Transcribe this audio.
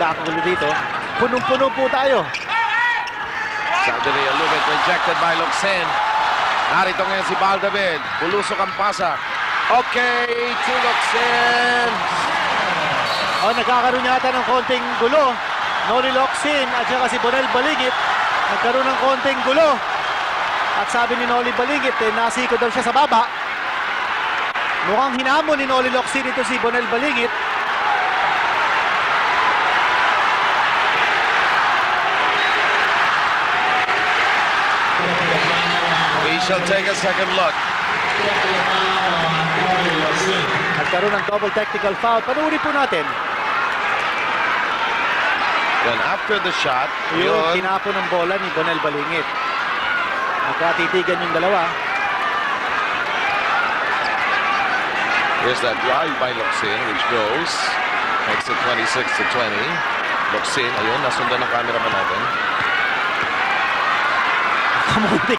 magkakagulo dito. Punong-puno po tayo. Sandali, Alubet rejected by Locsin. Narito ngayon si Baldavid. Bulusok ang pasa. Okay, to Locsin. Nagkakaroon yata ng konting gulo. Noli Locsin at saka si Bonel Balingit. Nagkaroon ng konting gulo. At sabi ni Noli Balingit, nasiko daw siya sa baba. Mukhang hinamon ni Noli Locsin ito si Bonel Balingit. We shall take a second look. Nagkaroon ng double technical foul. Panuuri po natin. Then after the shot, Yung tinapo ng bola ni Bonel Balingit. Nagkatitigan yung dalawa. Here's that drive by Locsin, which goes. Makes it 26-20. Locsin, ayun, nasundan ng cameraman natin. Kamunti